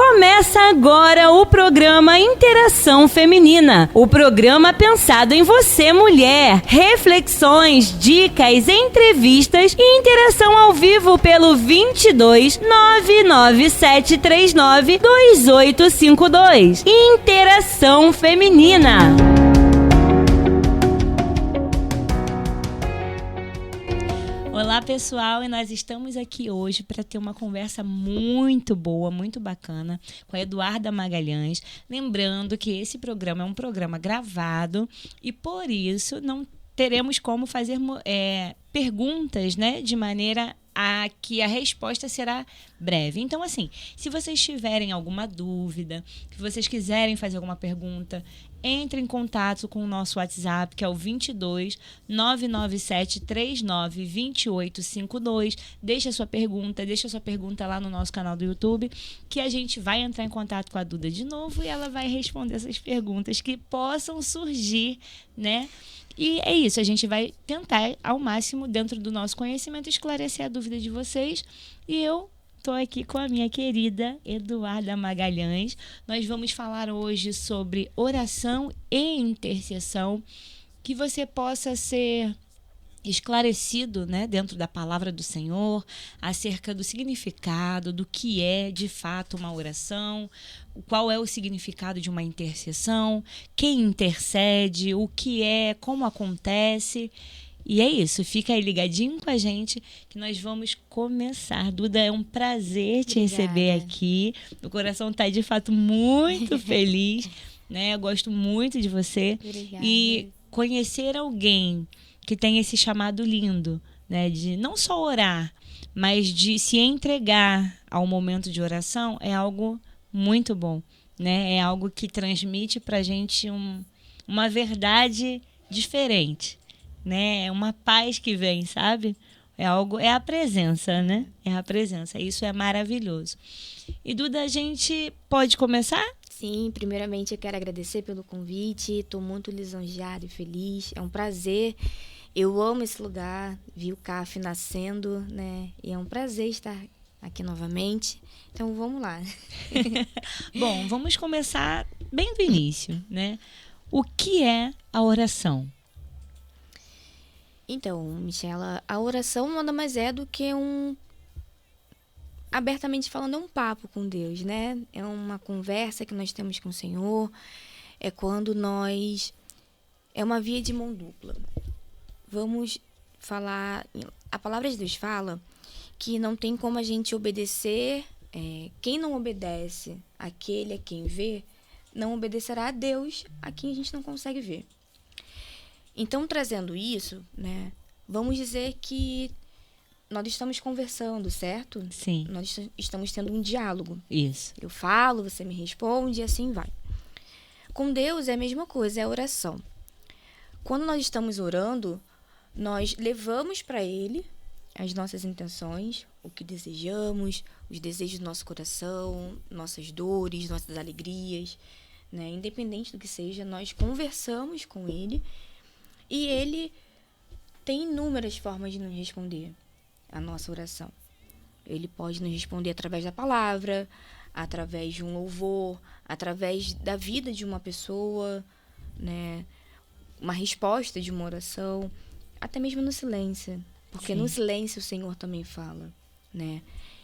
Começa agora o programa Interação Feminina, o programa pensado em você, mulher. Reflexões, dicas, entrevistas e interação ao vivo pelo 22 99739 2852. Interação Feminina. Olá, pessoal, e nós estamos aqui hoje para ter uma conversa muito boa, muito bacana com a Eduarda Magalhães. Lembrando que esse programa é um programa gravado e, por isso, não teremos como fazer perguntas, né, de maneira a que a resposta será breve. Então, assim, se vocês tiverem alguma dúvida, se vocês quiserem fazer alguma pergunta, entre em contato com o nosso WhatsApp, que é o 22 997 39 2852. Deixa sua pergunta lá no nosso canal do YouTube, que a gente vai entrar em contato com a Duda de novo e ela vai responder essas perguntas que possam surgir, né? E é isso, a gente vai tentar ao máximo, dentro do nosso conhecimento, esclarecer a dúvida de vocês. E eu estou aqui com a minha querida Eduarda Magalhães. Nós vamos falar hoje sobre oração e intercessão, que você possa ser esclarecido, né, dentro da palavra do Senhor, acerca do significado, do que é de fato uma oração, qual é o significado de uma intercessão, quem intercede, o que é, como acontece. E é isso, fica aí ligadinho com a gente que nós vamos começar. Duda, é um prazer te receber aqui. Meu coração está de fato muito feliz, né? Eu gosto muito de você. Obrigada. E conhecer alguém que tem esse chamado lindo, né, de não só orar, mas de se entregar ao momento de oração é algo muito bom, né? É algo que transmite pra gente uma verdade diferente, né? É uma paz que vem, sabe? É a presença, né? É a presença. Isso é maravilhoso. E Duda, a gente pode começar? Sim, primeiramente eu quero agradecer pelo convite. Estou muito lisonjeada e feliz. É um prazer. Eu amo esse lugar, vi o CAF nascendo, né? E é um prazer estar aqui novamente. Então, vamos lá. Bom, vamos começar bem do início, né? O que é a oração? Então, Michela, a oração nada mais é do que abertamente falando, é um papo com Deus, né? É uma conversa que nós temos com o Senhor. É quando é uma via de mão dupla. Vamos falar... A palavra de Deus fala que não tem como a gente obedecer... quem não obedece àquele a quem vê, não obedecerá a Deus a quem a gente não consegue ver. Então, trazendo isso, né, vamos dizer que nós estamos conversando, certo? Sim. Nós estamos tendo um diálogo. Isso. Eu falo, você me responde e assim vai. Com Deus é a mesma coisa, é a oração. Quando nós estamos orando, nós levamos para Ele as nossas intenções, o que desejamos, os desejos do nosso coração, nossas dores, nossas alegrias, né? Independente do que seja, nós conversamos com Ele e Ele tem inúmeras formas de nos responder a nossa oração. Ele pode nos responder através da palavra, através de um louvor, através da vida de uma pessoa, né? Uma resposta de uma oração, até mesmo no silêncio, porque Sim. no silêncio o Senhor também fala, né?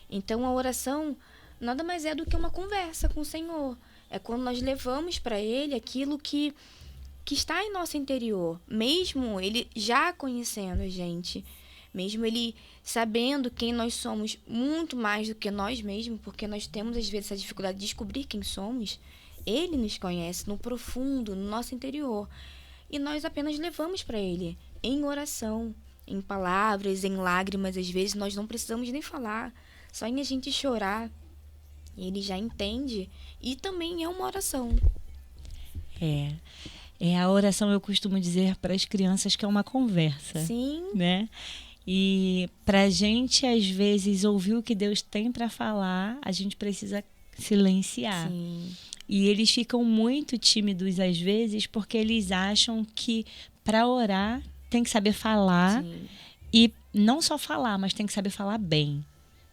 Então a oração nada mais é do que uma conversa com o Senhor. É quando nós levamos para Ele aquilo que está em nosso interior, mesmo Ele já conhecendo a gente, mesmo Ele sabendo quem nós somos muito mais do que nós mesmos, porque nós temos às vezes essa dificuldade de descobrir quem somos. Ele nos conhece no profundo, no nosso interior. E nós apenas levamos para Ele em oração, em palavras, em lágrimas. Às vezes nós não precisamos nem falar, só em a gente chorar. Ele já entende e também é uma oração. A oração, eu costumo dizer para as crianças que é uma conversa. Sim. Né? E pra gente, às vezes, ouvir o que Deus tem para falar, a gente precisa silenciar. Sim. E eles ficam muito tímidos às vezes porque eles acham que para orar tem que saber falar. Sim. E não só falar, mas tem que saber falar bem,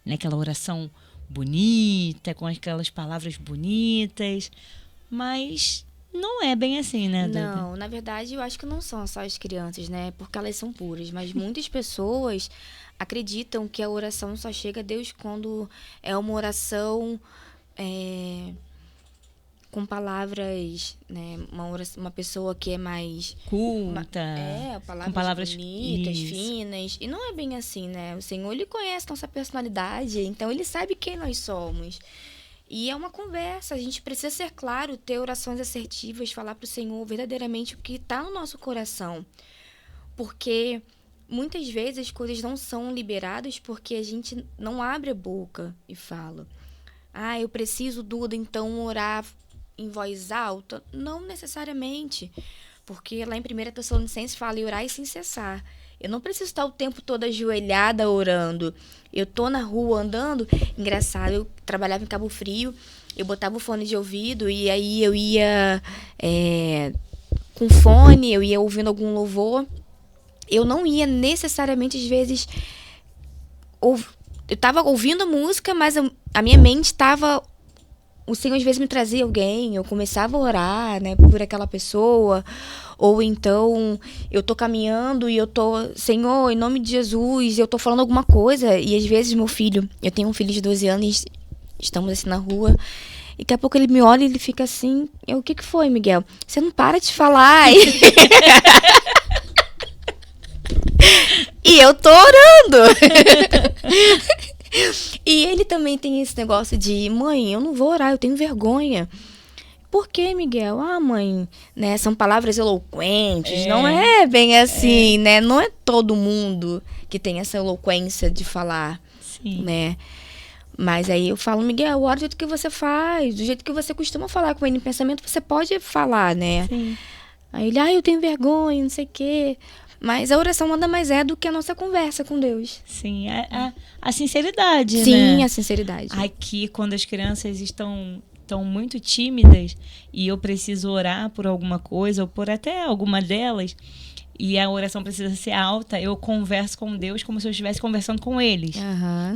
né? Aquela oração bonita, com aquelas palavras bonitas, mas não é bem assim, né, Duda? Não, na verdade, eu acho que não são só as crianças, né? Porque elas são puras. Mas muitas pessoas acreditam que a oração só chega a Deus quando é uma oração com palavras, né? Uma pessoa que é mais Culta, palavras, com palavras bonitas, isso. finas. E não é bem assim, né? O Senhor, Ele conhece nossa personalidade, então Ele sabe quem nós somos. E é uma conversa, a gente precisa ser claro, ter orações assertivas, falar para o Senhor verdadeiramente o que está no nosso coração. Porque muitas vezes as coisas não são liberadas porque a gente não abre a boca e fala. Ah, eu preciso, Duda, então orar em voz alta? Não necessariamente, porque lá em 1 Tessalonicenses fala e orar sem cessar. Eu não preciso estar o tempo todo ajoelhada orando. Eu tô na rua andando. Engraçado, eu trabalhava em Cabo Frio, eu botava o fone de ouvido e aí eu ia com fone, eu ia ouvindo algum louvor. Eu não ia necessariamente, às vezes... Eu estava ouvindo a música, mas a minha mente estava... O Senhor às vezes me trazia alguém, eu começava a orar, né, por aquela pessoa, ou então eu tô caminhando e eu tô, Senhor, em nome de Jesus, eu tô falando alguma coisa, e às vezes meu filho, eu tenho um filho de 12 anos, estamos assim na rua, e daqui a pouco ele me olha e ele fica assim, o que foi, Miguel? Você não para de falar. E eu tô orando. E ele também tem esse negócio de, mãe, eu não vou orar, eu tenho vergonha. Por quê, Miguel? Ah, mãe, né, são palavras eloquentes, não é bem assim, né? Não é todo mundo que tem essa eloquência de falar, Sim. né? Mas aí eu falo, Miguel, ora do jeito que você faz, do jeito que você costuma falar com ele em pensamento, você pode falar, né? Sim. Aí ele, eu tenho vergonha, não sei o quê. Mas a oração nada mais é do que a nossa conversa com Deus. Sim, a sinceridade, né? Sim, a sinceridade. Aqui, quando as crianças estão muito tímidas e eu preciso orar por alguma coisa ou por até alguma delas e a oração precisa ser alta, eu converso com Deus como se eu estivesse conversando com eles.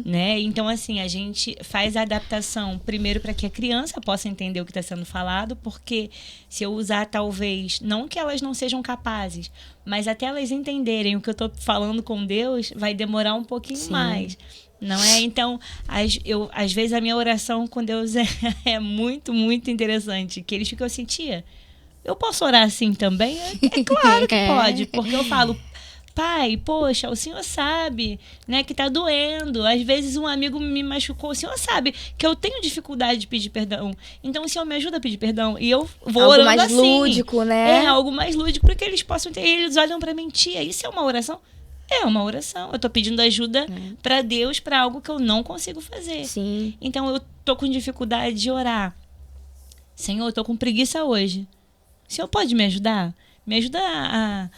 Né? Então, assim, a gente faz a adaptação primeiro para que a criança possa entender o que está sendo falado, porque se eu usar, talvez, não que elas não sejam capazes, mas até elas entenderem o que eu estou falando com Deus, vai demorar um pouquinho mais. Não é? Então, às vezes a minha oração com Deus é muito, muito interessante. Que eles ficam assim, tia, eu posso orar assim também? É claro que pode, porque eu falo, pai, poxa, o senhor sabe, né, que tá doendo. Às vezes um amigo me machucou, o senhor sabe que eu tenho dificuldade de pedir perdão. Então o senhor me ajuda a pedir perdão. E eu vou algo orando mais assim. lúdico, né? Algo mais lúdico, para que eles possam ter. E eles olham pra mim, tia, isso é uma oração? É uma oração. Eu tô pedindo ajuda para Deus para algo que eu não consigo fazer. Sim. Então eu tô com dificuldade de orar. Senhor, eu tô com preguiça hoje. O senhor pode me ajudar? Me ajuda a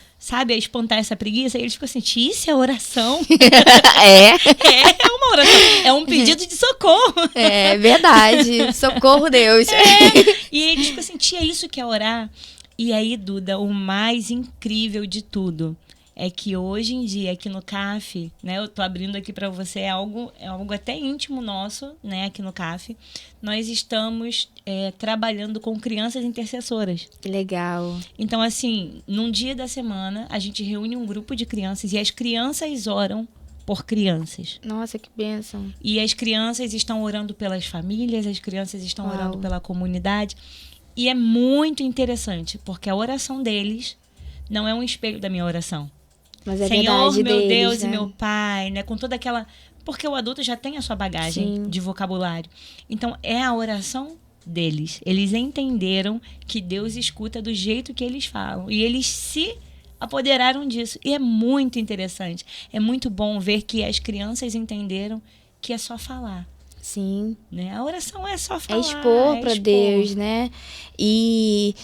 espantar essa preguiça? E eles ficam assim, tia, isso é oração? É uma oração. É um pedido de socorro. É verdade. Socorro, Deus. E eles ficam assim, tia, isso que é orar? E aí, Duda, o mais incrível de tudo é que hoje em dia, aqui no CAF, né, eu tô abrindo aqui para você, é algo até íntimo nosso, né, aqui no CAF, nós estamos trabalhando com crianças intercessoras. Que legal. Então, assim, num dia da semana, a gente reúne um grupo de crianças e as crianças oram por crianças. Nossa, que bênção. E as crianças estão orando pelas famílias, as crianças estão orando pela comunidade. E é muito interessante, porque a oração deles não é um espelho da minha oração. Mas é Senhor, verdade meu deles, Deus, né? e meu Pai, né? Com toda aquela... Porque o adulto já tem a sua bagagem de vocabulário. Então, é a oração deles. Eles entenderam que Deus escuta do jeito que eles falam. E eles se apoderaram disso. E é muito interessante. É muito bom ver que as crianças entenderam que é só falar. Sim. Né? A oração é só falar. É expor para Deus, né? E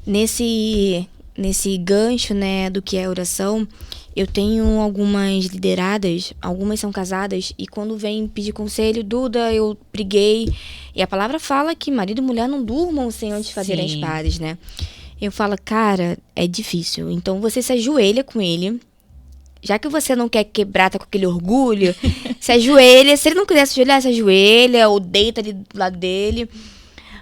nesse gancho, né, do que é oração, eu tenho algumas lideradas, algumas são casadas, e quando vem pedir conselho, Duda, eu briguei, e a palavra fala que marido e mulher não durmam sem antes fazerem as pazes, né? Eu falo, cara, é difícil. Então você se ajoelha com ele, já que você não quer quebrar, tá com aquele orgulho, se ajoelha. Se ele não quiser se ajoelhar, se ajoelha ou deita ali do lado dele.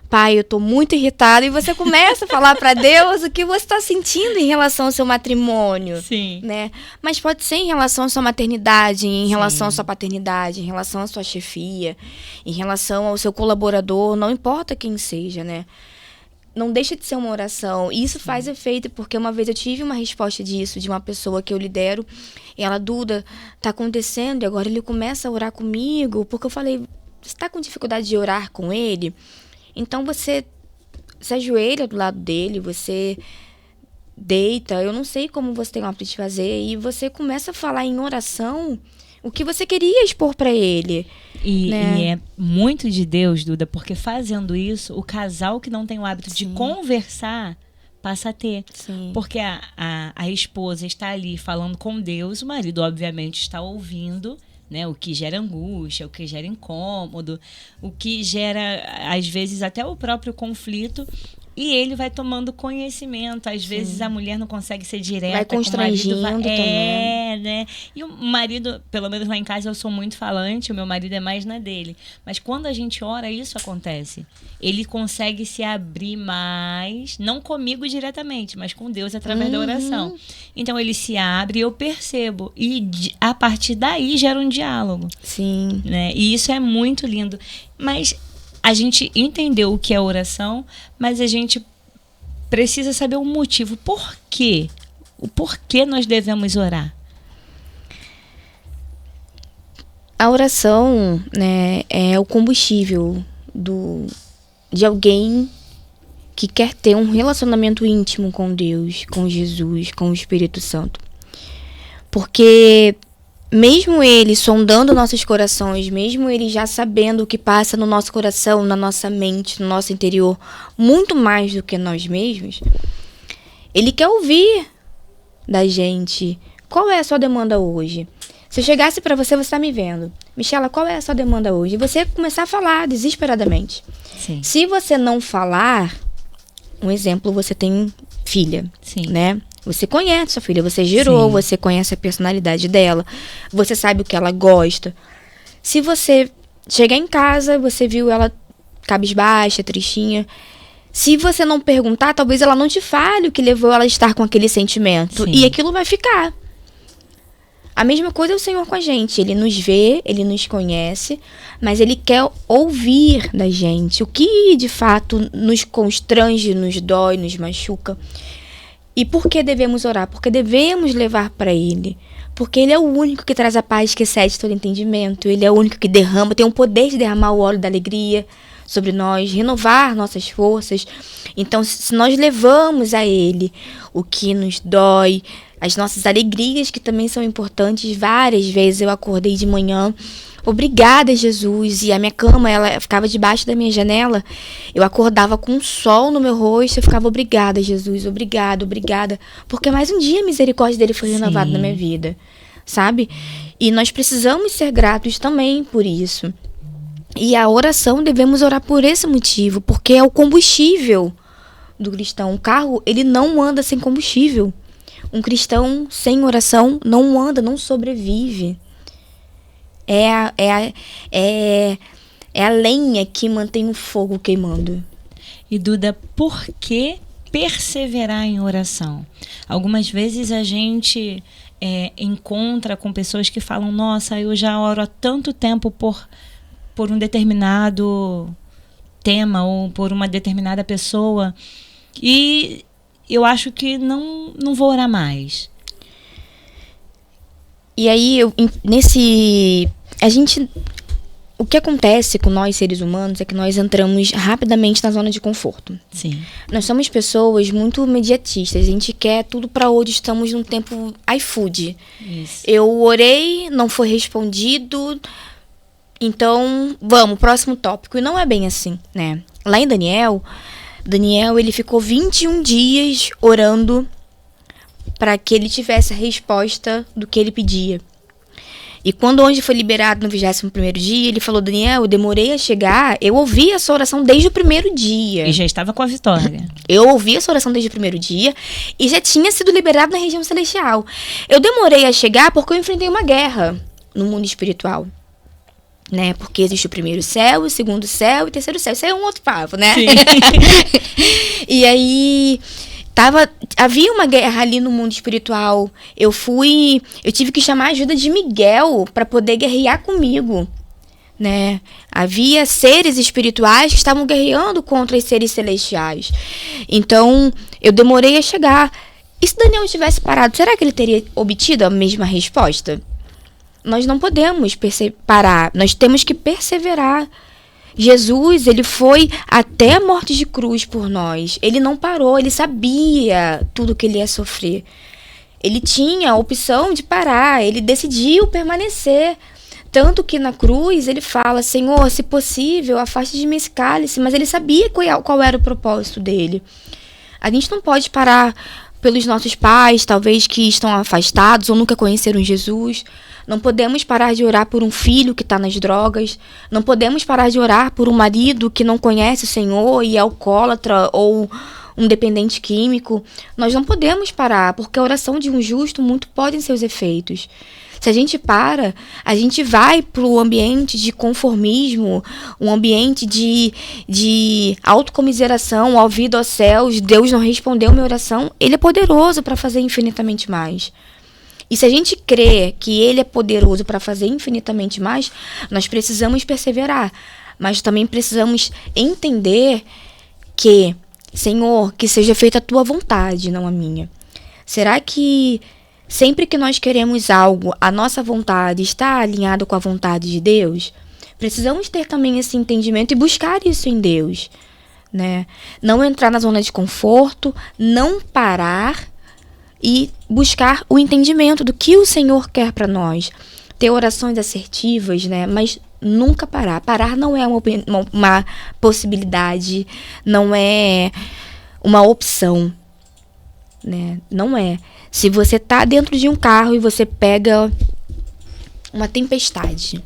Pai, eu tô muito irritada. E você começa a falar pra Deus o que você tá sentindo em relação ao seu matrimônio. Sim. Né? Mas pode ser em relação à sua maternidade, em relação à Sim. sua paternidade, em relação à sua chefia, em relação ao seu colaborador, não importa quem seja, né? Não deixa de ser uma oração. E isso faz efeito, porque uma vez eu tive uma resposta disso, de uma pessoa que eu lidero, e ela, Duda, tá acontecendo, e agora ele começa a orar comigo, porque eu falei, você tá com dificuldade de orar com ele? Então você se ajoelha do lado dele, você deita, eu não sei como você tem o hábito de fazer, e você começa a falar em oração o que você queria expor para ele. E né? é muito de Deus, Duda, porque fazendo isso, o casal que não tem o hábito de conversar passa a ter. Sim. Porque a esposa está ali falando com Deus, o marido, obviamente, está ouvindo, né, o que gera angústia, o que gera incômodo, o que gera, às vezes, até o próprio conflito. E ele vai tomando conhecimento. Às vezes a mulher não consegue ser direta. Vai constrangindo também. Né? E o marido, pelo menos lá em casa eu sou muito falante, o meu marido é mais na dele. Mas quando a gente ora, isso acontece. Ele consegue se abrir mais, não comigo diretamente, mas com Deus através da oração. Então ele se abre e eu percebo. E a partir daí gera um diálogo. Sim. Né? E isso é muito lindo. Mas a gente entendeu o que é oração, mas a gente precisa saber o motivo. Por quê? O porquê nós devemos orar? A oração, né, é o combustível de alguém que quer ter um relacionamento íntimo com Deus, com Jesus, com o Espírito Santo. Porque mesmo ele sondando nossos corações, mesmo ele já sabendo o que passa no nosso coração, na nossa mente, no nosso interior, muito mais do que nós mesmos, ele quer ouvir da gente. Qual é a sua demanda hoje? Se eu chegasse para você, você tá me vendo. Michela, qual é a sua demanda hoje? E você começar a falar desesperadamente. Sim. Se você não falar, um exemplo, você tem filha, Sim. né? Você conhece sua filha, você gerou, Sim. você conhece a personalidade dela, você sabe o que ela gosta. Se você chegar em casa, você viu ela cabisbaixa, tristinha, se você não perguntar, talvez ela não te fale o que levou ela a estar com aquele sentimento. Sim. E aquilo vai ficar. A mesma coisa é o Senhor com a gente. Ele nos vê, ele nos conhece, mas ele quer ouvir da gente o que de fato nos constrange, nos dói, nos machuca. E por que devemos orar? Porque devemos levar para ele. Porque ele é o único que traz a paz que excede todo entendimento. Ele é o único que derrama, tem o poder de derramar o óleo da alegria sobre nós, renovar nossas forças. Então, se nós levamos a ele o que nos dói, as nossas alegrias, que também são importantes, várias vezes eu acordei de manhã, obrigada, Jesus, e a minha cama, ela ficava debaixo da minha janela, eu acordava com um sol no meu rosto, eu ficava, obrigada, Jesus, obrigada, porque mais um dia a misericórdia dele foi renovada na minha vida, sabe? E nós precisamos ser gratos também por isso. E a oração, devemos orar por esse motivo, porque é o combustível do cristão. Um carro, ele não anda sem combustível. Um cristão sem oração não anda, não sobrevive. É a lenha que mantém o fogo queimando. E Duda, por que perseverar em oração? Algumas vezes a gente encontra com pessoas que falam, nossa, eu já oro há tanto tempo por um determinado tema ou por uma determinada pessoa e eu acho que não vou orar mais. E aí, o que acontece com nós, seres humanos, é que nós entramos rapidamente na zona de conforto. Sim. Nós somos pessoas muito imediatistas. A gente quer tudo para hoje. Estamos num tempo iFood. Isso. Eu orei, não foi respondido. Então, vamos, próximo tópico. E não é bem assim, né? Lá em Daniel, ele ficou 21 dias orando para que ele tivesse a resposta do que ele pedia. E quando o anjo foi liberado no 21º dia, ele falou: Daniel, eu demorei a chegar, eu ouvi a sua oração desde o primeiro dia. E já estava com a vitória. Eu ouvi a sua oração desde o primeiro dia e já tinha sido liberado na região celestial. Eu demorei a chegar porque eu enfrentei uma guerra no mundo espiritual. Né? Porque existe o primeiro céu, o segundo céu e o terceiro céu. Isso aí é um outro papo, né? Sim. E aí havia uma guerra ali no mundo espiritual. Eu tive que chamar a ajuda de Miguel para poder guerrear comigo, né? Havia seres espirituais que estavam guerreando contra os seres celestiais. Então, eu demorei a chegar. E se Daniel tivesse parado, será que ele teria obtido a mesma resposta? Nós não podemos parar, nós temos que perseverar. Jesus, ele foi até a morte de cruz por nós. Ele não parou, ele sabia tudo que ele ia sofrer. Ele tinha a opção de parar, ele decidiu permanecer. Tanto que na cruz ele fala: Senhor, se possível, afaste de mim esse cálice. Mas ele sabia qual era o propósito dele. A gente não pode parar pelos nossos pais, talvez que estão afastados ou nunca conheceram Jesus. Não podemos parar de orar por um filho que está nas drogas. Não podemos parar de orar por um marido que não conhece o Senhor e é alcoólatra ou um dependente químico. Nós não podemos parar, porque a oração de um justo muito podem ser os efeitos. Se a gente para, a gente vai para o ambiente de conformismo, um ambiente de autocomiseração, ouvido aos céus, Deus não respondeu minha oração. Ele é poderoso para fazer infinitamente mais. E se a gente crê que ele é poderoso para fazer infinitamente mais, nós precisamos perseverar. Mas também precisamos entender que, Senhor, que seja feita a tua vontade, não a minha. Será que sempre que nós queremos algo, a nossa vontade está alinhada com a vontade de Deus? Precisamos ter também esse entendimento e buscar isso em Deus, né? Não entrar na zona de conforto, não parar e buscar o entendimento do que o Senhor quer para nós. Ter orações assertivas, né? Mas nunca parar. Parar não é uma possibilidade, não é uma opção, né? Não é. Se você tá dentro de um carro e você pega uma tempestade,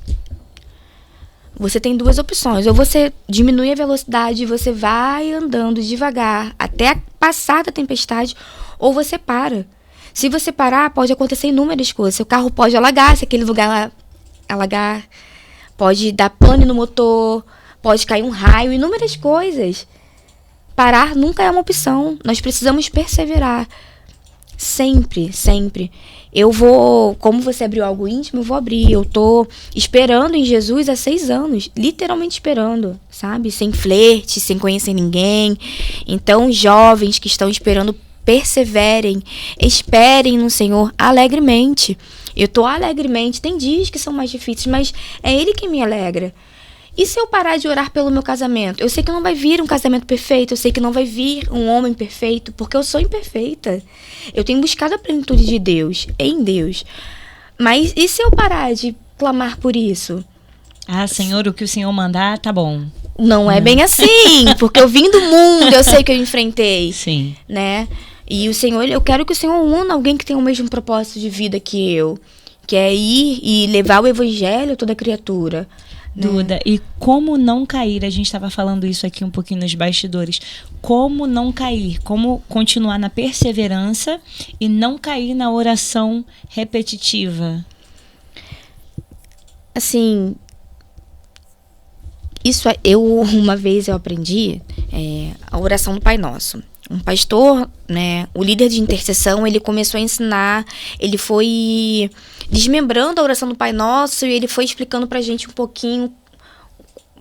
você tem duas opções. Ou você diminui a velocidade e você vai andando devagar até passar da tempestade, ou você para. Se você parar, pode acontecer inúmeras coisas. Seu carro pode alagar, se aquele lugar lá alagar. Pode dar pane no motor, pode cair um raio, inúmeras coisas. Parar nunca é uma opção. Nós precisamos perseverar. Sempre, sempre. Eu vou, como você abriu algo íntimo, eu vou abrir. Eu tô esperando em Jesus há 6 anos. Literalmente esperando, sabe? Sem flerte, sem conhecer ninguém. Então, jovens que estão esperando, perseverem. Esperem no Senhor alegremente. Eu tô alegremente. Tem dias que são mais difíceis, mas é Ele que me alegra. E se eu parar de orar pelo meu casamento? Eu sei que não vai vir um casamento perfeito, eu sei que não vai vir um homem perfeito, porque eu sou imperfeita. Eu tenho buscado a plenitude de Deus, em Deus. Mas e se eu parar de clamar por isso? Ah, Senhor, o que o Senhor mandar, tá bom. Não é bem assim, porque eu vim do mundo, eu sei que eu enfrentei. Sim. Né? E o Senhor, eu quero que o Senhor una alguém que tem o mesmo propósito de vida que eu, que é ir e levar o evangelho a toda criatura. Duda, e como não cair? A gente estava falando isso aqui um pouquinho nos bastidores. Como não cair? Como continuar na perseverança e não cair na oração repetitiva? Assim, uma vez eu aprendi a oração do Pai Nosso. Um pastor, né, o líder de intercessão, ele começou a ensinar, ele foi desmembrando a oração do Pai Nosso e ele foi explicando pra gente um pouquinho,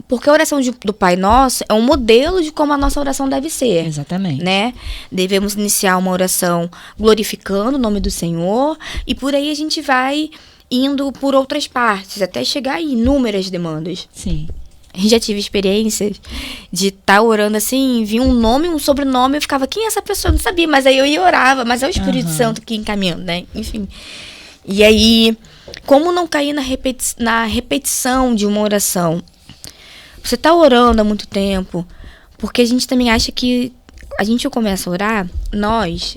porque a oração do Pai Nosso é um modelo de como a nossa oração deve ser. Exatamente. Né? Devemos iniciar uma oração glorificando o nome do Senhor e por aí a gente vai indo por outras partes, até chegar a inúmeras demandas. Sim. Já tive experiências de estar orando assim, vi um nome, um sobrenome, eu ficava, quem é essa pessoa? Eu não sabia, mas aí eu ia orava, mas é o Espírito Santo que encaminhando, né? Enfim. E aí, como não cair na repetição de uma oração? Você está orando há muito tempo, porque a gente também acha que a gente começa a orar,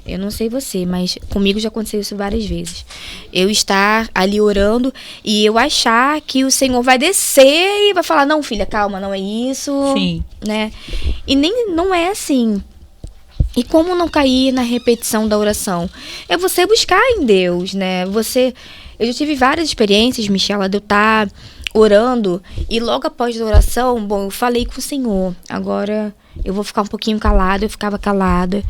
eu não sei você, mas comigo já aconteceu isso várias vezes. Eu estar ali orando e eu achar que o Senhor vai descer e vai falar, não, filha, calma, não é isso. Sim. Né? E não é assim. E como não cair na repetição da oração? É você buscar em Deus, né? Eu já tive várias experiências, Michela, de eu estar orando e logo após a oração, eu falei com o Senhor, agora eu vou ficar um pouquinho calada. Eu ficava calada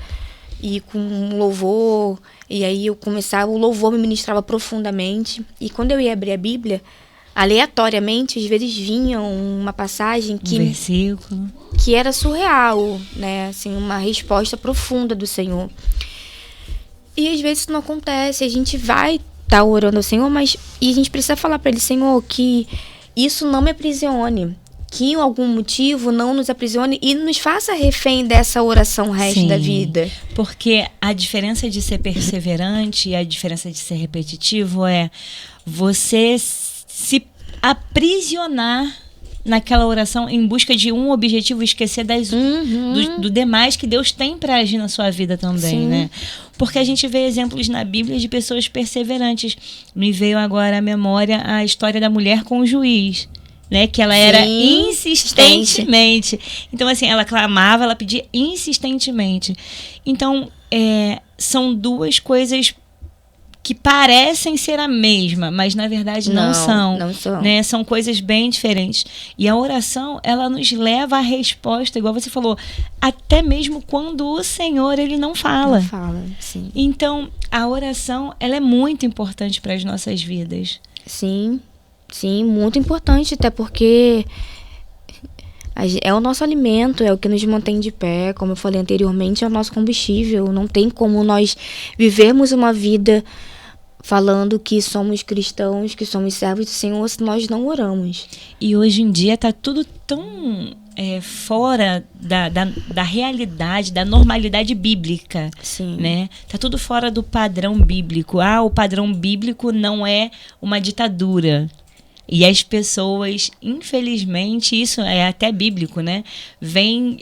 e com louvor, e aí o louvor me ministrava profundamente. E quando eu ia abrir a Bíblia, aleatoriamente, às vezes vinha uma passagem versículo que era surreal, né? Assim, uma resposta profunda do Senhor. E às vezes isso não acontece, a gente vai estar orando ao Senhor, e a gente precisa falar para Ele, Senhor, que isso não me aprisione, que em algum motivo não nos aprisione e nos faça refém dessa oração o resto da vida. Porque a diferença de ser perseverante e a diferença de ser repetitivo é você se aprisionar naquela oração em busca de um objetivo, esquecer do demais que Deus tem para agir na sua vida também, né? Porque a gente vê exemplos na Bíblia de pessoas perseverantes. Me veio agora à memória a história da mulher com o juiz, né? Que ela era insistentemente. Então, assim, ela clamava, ela pedia insistentemente. Então, são duas coisas que parecem ser a mesma, mas na verdade não são. Não são. Né? São coisas bem diferentes. E a oração, ela nos leva à resposta, igual você falou, até mesmo quando o Senhor, Ele não fala. Não fala, sim. Então, a oração, ela é muito importante para as nossas vidas. Sim, muito importante, até porque é o nosso alimento, é o que nos mantém de pé, como eu falei anteriormente, é o nosso combustível. Não tem como nós vivermos uma vida falando que somos cristãos, que somos servos do Senhor, se nós não oramos. E hoje em dia tá tudo tão fora da realidade, da normalidade bíblica. Sim. Né? Tá tudo fora do padrão bíblico. O padrão bíblico não é uma ditadura. E as pessoas, infelizmente, isso é até bíblico, né? Vem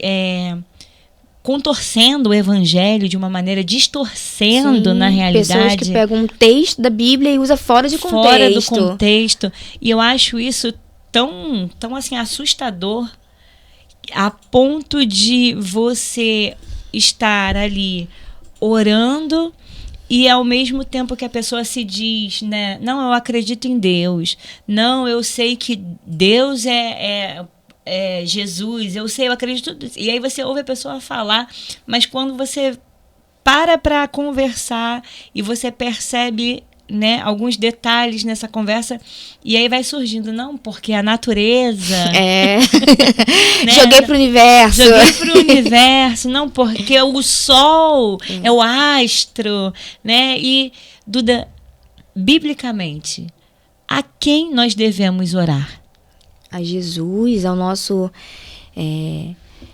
contorcendo o evangelho de uma maneira, distorcendo na realidade. Pessoas que pegam um texto da Bíblia e usam fora de contexto. Fora do contexto. E eu acho isso tão assim, assustador, a ponto de você estar ali orando e ao mesmo tempo que a pessoa se diz, né? Não, eu acredito em Deus. Não, eu sei que Deus é Jesus, eu acredito. E aí você ouve a pessoa falar, mas quando você para conversar e você percebe, né, alguns detalhes nessa conversa, e aí vai surgindo, não, porque a natureza... né, Joguei pro universo. Não, porque o sol é o astro, né? E, Duda, biblicamente, a quem nós devemos orar? A Jesus, ao nosso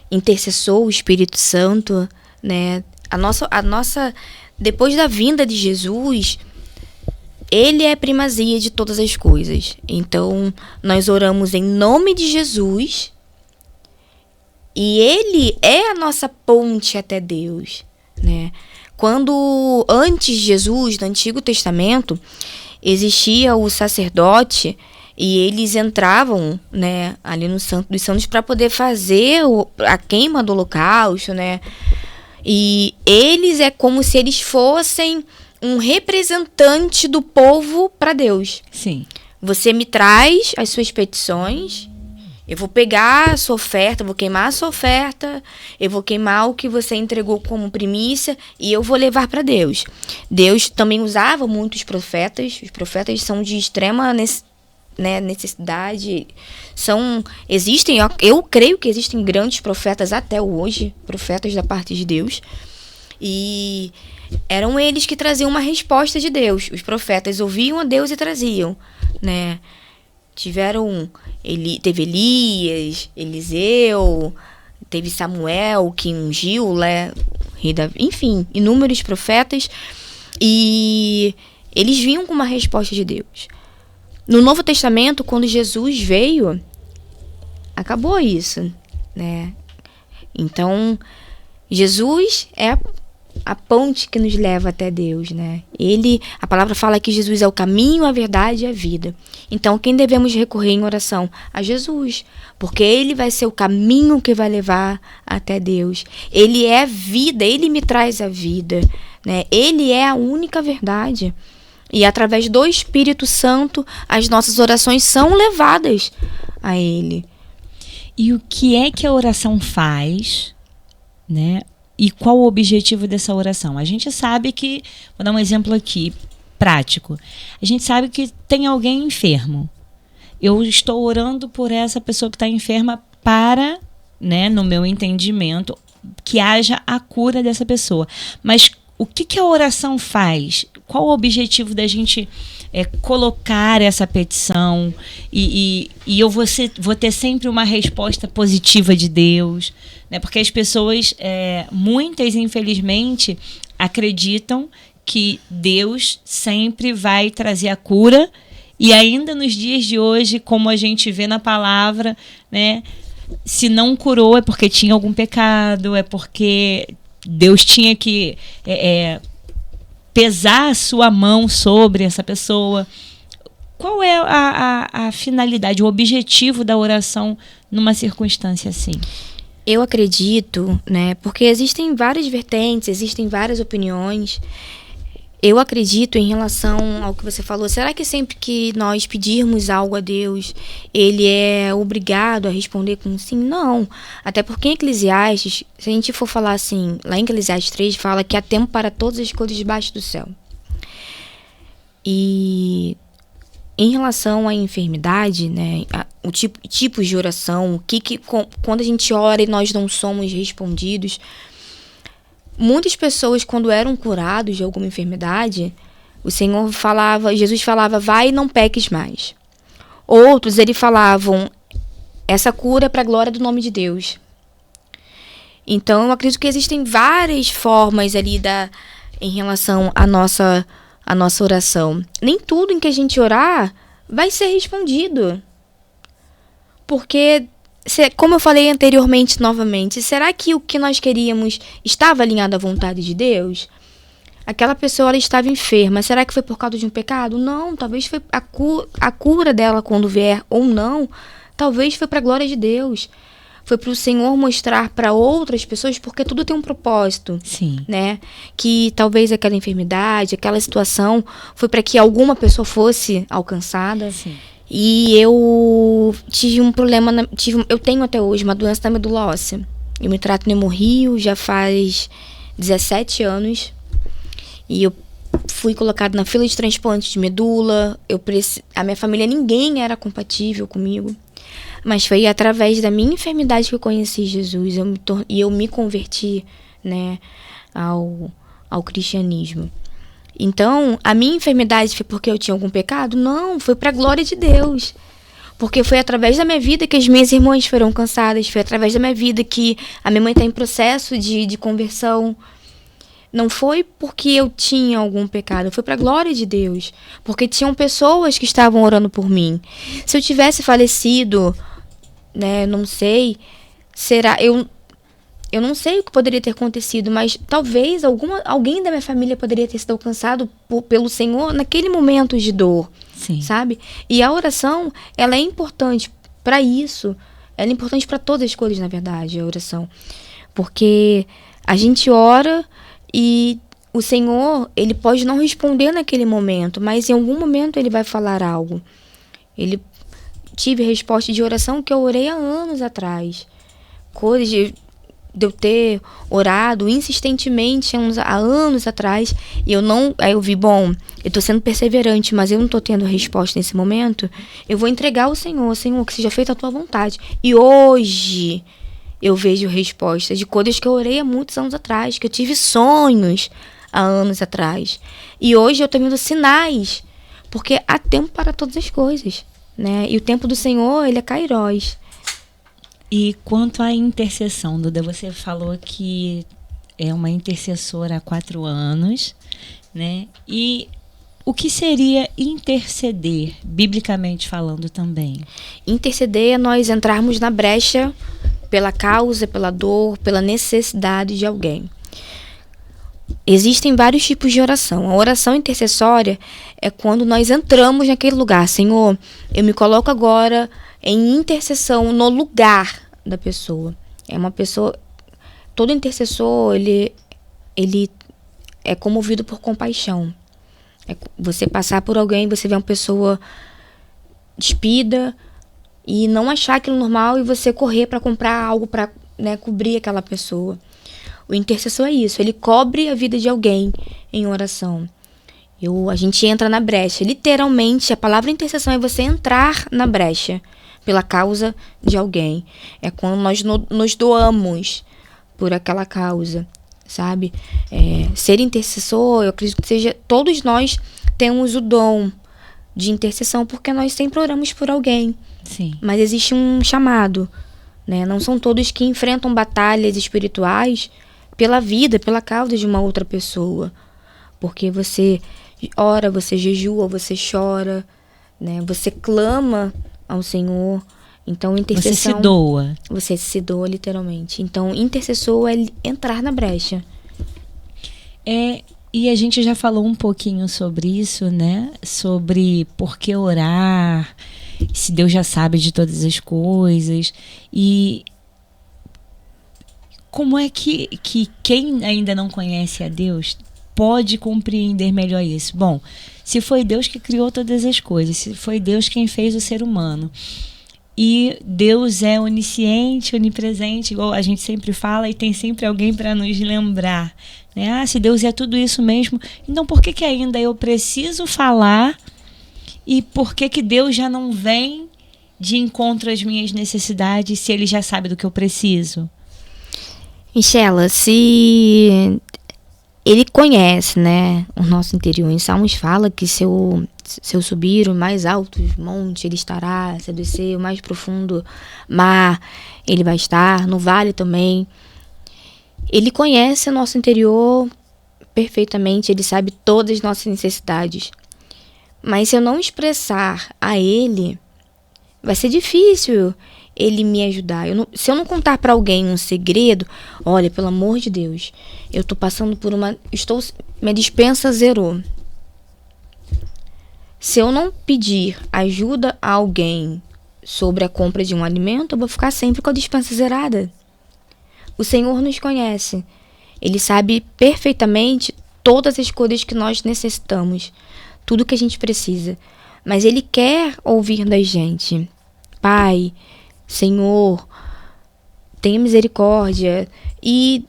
intercessor, o Espírito Santo, né? A nossa, depois da vinda de Jesus, Ele é a primazia de todas as coisas. Então, nós oramos em nome de Jesus e Ele é a nossa ponte até Deus, né? Quando, antes de Jesus, no Antigo Testamento, existia o sacerdote e eles entravam, né, ali no Santo dos Santos para poder fazer a queima do holocausto, né? E eles é como se eles fossem um representante do povo para Deus. Sim. Você me traz as suas petições, eu vou pegar a sua oferta, vou queimar a sua oferta, eu vou queimar o que você entregou como primícia e eu vou levar para Deus. Deus também usava muitos profetas. Os profetas são de extrema necessidade. Eu creio que existem grandes profetas até hoje, profetas da parte de Deus. E eram eles que traziam uma resposta de Deus. Os profetas ouviam a Deus e traziam, né? Teve Elias, Eliseu, teve Samuel que ungiu, né? Enfim, inúmeros profetas. E eles vinham com uma resposta de Deus. No Novo Testamento, quando Jesus veio, acabou isso, né? Então, Jesus é a ponte que nos leva até Deus, né? A palavra fala que Jesus é o caminho, a verdade e a vida. Então, quem devemos recorrer em oração? A Jesus, porque Ele vai ser o caminho que vai levar até Deus. Ele é vida, Ele me traz a vida, né? Ele é a única verdade. E através do Espírito Santo, as nossas orações são levadas a Ele. E o que é que a oração faz, né? E qual o objetivo dessa oração? A gente sabe que, vou dar um exemplo aqui, prático. A gente sabe que tem alguém enfermo. Eu estou orando por essa pessoa que está enferma para, né, no meu entendimento, que haja a cura dessa pessoa. Mas o que a oração faz? Qual o objetivo da gente colocar essa petição e eu vou ter sempre uma resposta positiva de Deus, né? Porque as pessoas, muitas infelizmente, acreditam que Deus sempre vai trazer a cura, e ainda nos dias de hoje, como a gente vê na palavra, né? Se não curou é porque tinha algum pecado, é porque Deus tinha que pesar a sua mão sobre essa pessoa. Qual é a finalidade, o objetivo da oração numa circunstância assim? Eu acredito, né, porque existem várias vertentes, existem várias opiniões. Eu acredito em relação ao que você falou. Será que sempre que nós pedirmos algo a Deus, Ele é obrigado a responder com sim? Não. Até porque em Eclesiastes, se a gente for falar assim, lá em Eclesiastes 3, fala que há tempo para todas as coisas debaixo do céu. E em relação à enfermidade, né, o tipos de oração, quando a gente ora e nós não somos respondidos. Muitas pessoas, quando eram curados de alguma enfermidade, Jesus falava, vai e não peques mais. Outros, ele falavam, essa cura é para a glória do nome de Deus. Então, eu acredito que existem várias formas ali em relação à nossa oração. Nem tudo em que a gente orar vai ser respondido. Porque, como eu falei anteriormente, novamente, será que o que nós queríamos estava alinhado à vontade de Deus? Aquela pessoa, ela estava enferma. Será que foi por causa de um pecado? Não, talvez foi a cura dela quando vier, ou não. Talvez foi para a glória de Deus. Foi para o Senhor mostrar para outras pessoas, porque tudo tem um propósito. Sim. Né? Que talvez aquela enfermidade, aquela situação, foi para que alguma pessoa fosse alcançada. Sim. E eu tive um problema, eu tenho até hoje uma doença da medula óssea. Eu me trato no Hemorrio já faz 17 anos. E eu fui colocada na fila de transplante de medula. A minha família, ninguém era compatível comigo. Mas foi através da minha enfermidade que eu conheci Jesus. Eu me converti, né, ao cristianismo. Então, a minha enfermidade foi porque eu tinha algum pecado? Não, foi para a glória de Deus. Porque foi através da minha vida que as minhas irmãs foram alcançadas. Foi através da minha vida que a minha mãe está em processo de conversão. Não foi porque eu tinha algum pecado, foi para a glória de Deus. Porque tinham pessoas que estavam orando por mim. Se eu tivesse falecido, né, não sei, eu não sei o que poderia ter acontecido, mas talvez alguém da minha família poderia ter sido alcançado pelo Senhor naquele momento de dor. Sim. Sabe? E a oração, ela é importante para isso. Ela é importante para todas as coisas, na verdade, a oração. Porque a gente ora e o Senhor, Ele pode não responder naquele momento, mas em algum momento Ele vai falar algo. Tive resposta de oração que eu orei há anos atrás. Coisas de eu ter orado insistentemente há anos atrás, e aí eu vi, bom, eu tô sendo perseverante, mas eu não tô tendo resposta nesse momento, eu vou entregar ao Senhor, que seja feita a tua vontade. E hoje eu vejo resposta de coisas que eu orei há muitos anos atrás, que eu tive sonhos há anos atrás. E hoje eu tô vendo sinais, porque há tempo para todas as coisas, né? E o tempo do Senhor, ele é kairós. E quanto à intercessão, Duda, você falou que é uma intercessora há 4 anos, né? E o que seria interceder, biblicamente falando também? Interceder é nós entrarmos na brecha pela causa, pela dor, pela necessidade de alguém. Existem vários tipos de oração. A oração intercessória é quando nós entramos naquele lugar. Senhor, eu me coloco agora em intercessão no lugar da pessoa. É uma pessoa... Todo intercessor, ele é comovido por compaixão. É você passar por alguém, você vê uma pessoa despida e não achar aquilo normal e você correr para comprar algo para, né, cobrir aquela pessoa. O intercessor é isso, ele cobre a vida de alguém em oração. A gente entra na brecha. Literalmente, a palavra intercessão é você entrar na brecha pela causa de alguém. É quando nós nos doamos por aquela causa, sabe? Ser intercessor, eu acredito que seja... Todos nós temos o dom de intercessão, porque nós sempre oramos por alguém. Sim. Mas existe um chamado, né? Não são todos que enfrentam batalhas espirituais pela vida, pela causa de uma outra pessoa. Porque você ora, você jejua, você chora, né? Você clama ao Senhor. Então, intercessão... Você se doa. Você se doa, literalmente. Então, intercessor é entrar na brecha. E a gente já falou um pouquinho sobre isso, né? Sobre por que orar, se Deus já sabe de todas as coisas. E como é que quem ainda não conhece a Deus pode compreender melhor isso? Bom, se foi Deus que criou todas as coisas, se foi Deus quem fez o ser humano, e Deus é onisciente, onipresente, igual a gente sempre fala, e tem sempre alguém para nos lembrar, né? Se Deus é tudo isso mesmo, então por que ainda eu preciso falar? E por que Deus já não vem de encontro às minhas necessidades, se Ele já sabe do que eu preciso? Michela, se Ele conhece, né, o nosso interior. Em Salmos fala que se eu subir o mais alto monte, Ele estará. Se eu descer o mais profundo mar, Ele vai estar. No vale também. Ele conhece o nosso interior perfeitamente. Ele sabe todas as nossas necessidades. Mas se eu não expressar a Ele, vai ser difícil Ele me ajudar. Se eu não contar para alguém um segredo, olha, pelo amor de Deus, eu tô passando por minha despensa zerou. Se eu não pedir ajuda a alguém sobre a compra de um alimento, eu vou ficar sempre com a despensa zerada. O Senhor nos conhece. Ele sabe perfeitamente todas as coisas que nós necessitamos, tudo que a gente precisa. Mas Ele quer ouvir da gente. Pai, Senhor, tenha misericórdia. E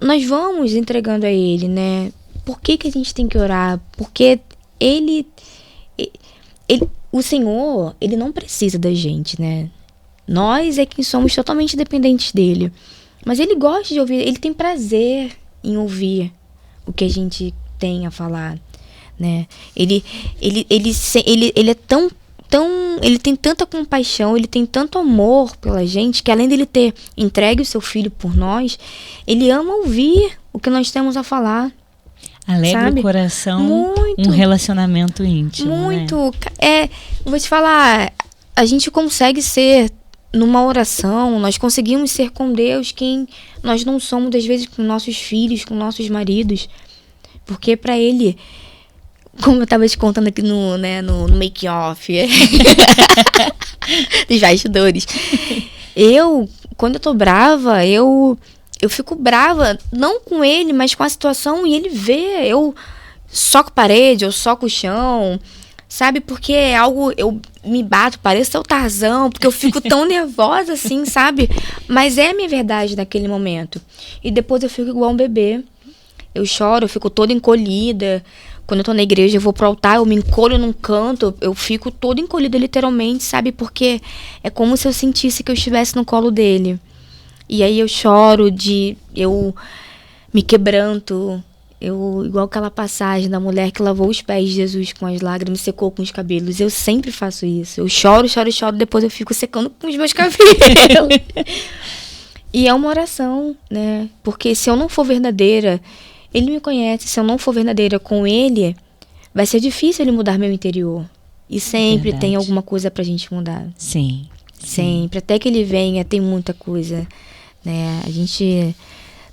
nós vamos entregando a Ele, né? Por que a gente tem que orar? Porque o Senhor, Ele não precisa da gente, né? Nós é que somos totalmente dependentes dEle. Mas Ele gosta de ouvir, Ele tem prazer em ouvir o que a gente tem a falar, né? Ele é tão... Ele tem tanta compaixão, Ele tem tanto amor pela gente, que além dele ter entregue o seu filho por nós, Ele ama ouvir o que nós temos a falar. Alegra, sabe? O coração, muito, um relacionamento íntimo. Muito. Né? Vou te falar, a gente consegue ser, numa oração, nós conseguimos ser com Deus quem nós não somos, às vezes, com nossos filhos, com nossos maridos. Porque para Ele... Como eu estava te contando aqui no make-off dos bastidores. Quando eu tô brava, eu fico brava, não com ele, mas com a situação, e ele vê, eu soco parede, eu soco o chão, sabe? Porque é algo, eu me bato, pareço o Tarzão, porque eu fico tão nervosa assim, sabe? Mas é a minha verdade naquele momento. E depois eu fico igual um bebê. Eu choro, eu fico toda encolhida. Quando eu tô na igreja, eu vou pro altar, eu me encolho num canto, eu fico toda encolhida literalmente, sabe? Porque é como se eu sentisse que eu estivesse no colo dele. E aí eu choro, eu me quebranto, igual aquela passagem da mulher que lavou os pés de Jesus com as lágrimas e secou com os cabelos. Eu sempre faço isso. Eu choro, depois eu fico secando com os meus cabelos. E é uma oração, né? Porque se eu não for verdadeira... Ele me conhece, se eu não for verdadeira com Ele, vai ser difícil Ele mudar meu interior. E sempre tem alguma coisa pra gente mudar. Sim. Sempre. Até que ele venha, tem muita coisa, né? A gente...